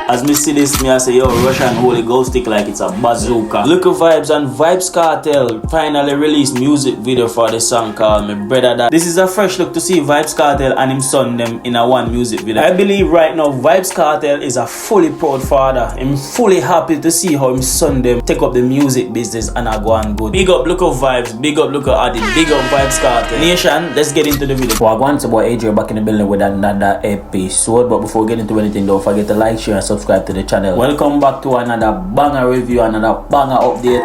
As me see this, me I say, yo, Russian Holy Ghost stick like it's a bazooka. Likkle Vybz and vybzkartel finally released music video for the song called Me Bredda. This is a fresh look to see vybzkartel and him son them in a one music video. I believe right now vybzkartel is a fully proud father. I'm fully happy to see how him son them take up the music business and I go on good. Big up Likkle Vybz, big up Likkle Addi, big up vybzkartel. Nation, let's get into the video. So I want to boy Adri back in the building with another episode. But before we get into anything, don't forget to like, share and subscribe to the channel. Welcome back to another banger review, another banger update.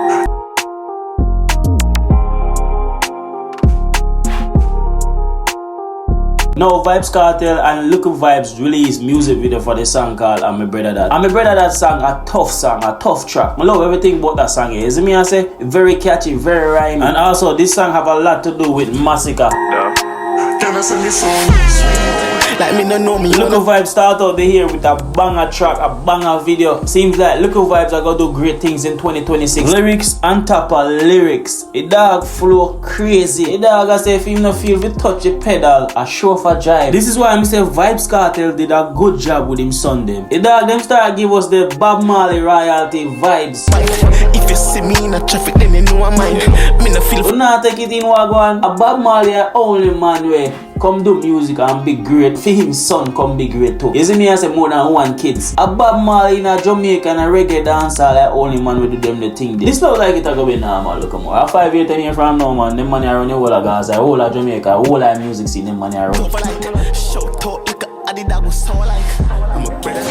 Now vybzkartel and Likkle Vybz released music video for the song called Me Bredda. And Me Bredda that song, a tough track. I love everything about that song. You see me I say? Very catchy, very rhyming. And also this song have a lot to do with massacre. Like me no know me. Likkle Vybz start out the year with a banger track, a banger video. Seems like Likkle Vybz are gonna do great things in 2026. Lyrics on top of lyrics. The dog flow crazy. The dog I say if him no feel we touch the pedal, a show for jive. This is why I say vybzkartel did a good job with him son them. The dog them start give us the Bob Marley royalty vibes. If you see me in a traffic, then you know I'm mine. Me no feel. Do not take it in wagwan. A Bob Marley a only man way come do music and be great. For him son come be great too. You see me I say more than one kids. A Bob Marley in a jamaica and a reggae dancehall like only man will do them the thing. This not like it a go be normal. Look more. A 5 years 10 years from now man, them money around the whole of Gaza, whole of Jamaica, whole of music scene, them money around. Shout out like Addi that was so like I'm a brother.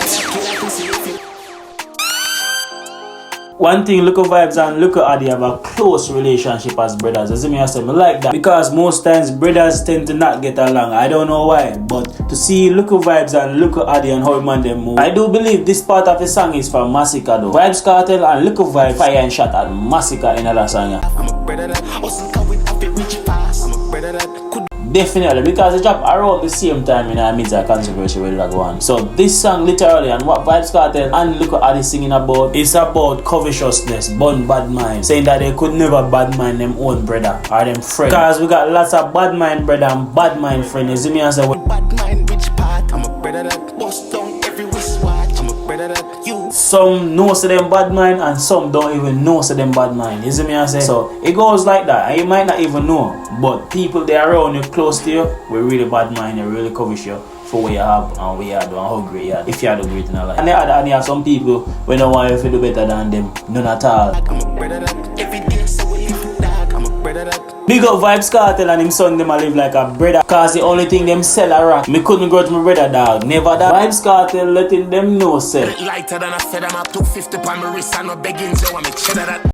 One thing Likkle Vybz and Likkle Addi have a close relationship as brothers. You see me I say, I like that. Because most times brothers tend to not get along. I don't know why. But to see Likkle Vybz and Likkle Addi and how man them move, I do believe this part of the song is for massacre though. vybzkartel and Likkle Vybz fire and shot at massacre in another song. I'm a brother that also come with a bit rich fast. I'm a brother that could definitely, because it dropped around the same time in the midst of controversy where that go on. So this song literally and what vybzkartel and Likkle Addi singing about is about covetousness, born bad mind, saying that they could never bad mind them own brother or them friend. Because we got lots of bad mind brother and bad mind friend. You see me and say bad mind rich part. I'm a brother that bust down every wristwatch. I'm a brother that you. Some know to them bad mind and some don't even know to them bad mind. You see me I say? So it goes like that and you might not even know. But people they are around you, close to you, we really bad mind, they really covet you for what you have and what you do and how great you are, if you are the great in our life. And the other hand, you have some people when don't want you to do better than them, none at all. I'm a brother that every day so we live dark. I'm a brother that big up vybzkartel and him son them a live like a brother. Cause the only thing them sell a rock. Me couldn't grudge my brother dog, never that. vybzkartel letting them know sell. lighter than a feather, I'm 250 on my wrist and no begging so I'm a cheddar that.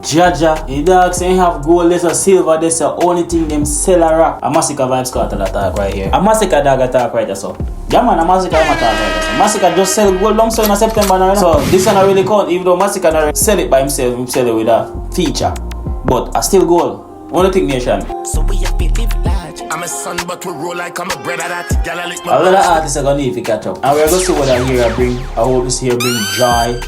Jaja, the dog say have gold, there's a silver, that's the only thing them sell a rock. A massacre vybzkartel attack right here. A massacre dog attack right there so. Yeah man, a massacre attack right there so. Massacre just sell gold long so in September now. So this one I really count, even though massacre not sell it by himself, he sell it with a feature. But I still gold. Only thing nation. So we have to live large. I'm a son but we roll like I'm a brother that. A lot of artists are gonna need to catch up. And we're gonna see what I hear I bring. I hope this year bring joy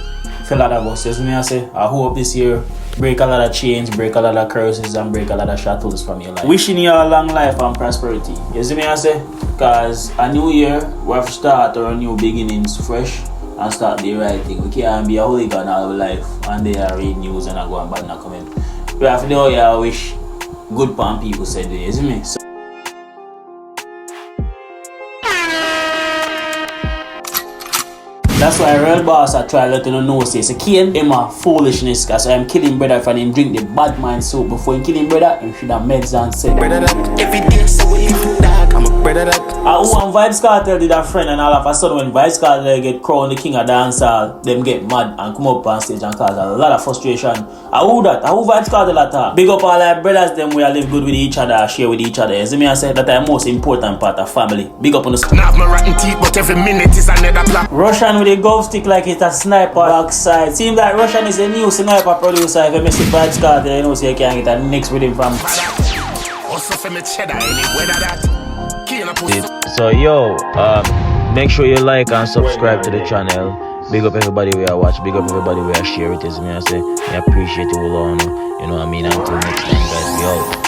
for a lot of us. As me I say, I hope this year break a lot of chains, break a lot of curses, and break a lot of shackles from your life. Wishing you a long life and prosperity. You see me I say? Because a new year, we have to start our new beginnings fresh and start the right thing. We can't be a hooligan all our life and they are read news and I go and bad not coming. We have to do I wish good pan people said it, you see me? So that's why real boss I try letting you know say Kane him a foolishness because I'm killing brother if I him drink the bad mind soup before him killing brother him should have meds and said brother that every day so we live dark. I'm a brother that when vybzkartel did a friend and all of a sudden when vybzkartel get crowned the king of dancehall, them get mad and come up on stage and cause a lot of frustration. Who vybzkartel attack? Big up all our brothers them we live good with each other, share with each other. You see me I say that the most important part of family. Big up on the school. Now my rotten teeth but every minute is another black. Russian with a golf stick like it's a sniper backside. Seems like Russian is a new sniper producer. If you miss it vybzkartel, you know so you can get a next with him from. Also for me cheddar anywhere that. So yo, make sure you like and subscribe to the channel. Big up everybody we are watch, big up everybody we are share it. As me I say, I appreciate you all on. You know what I mean? Until next time guys, we out.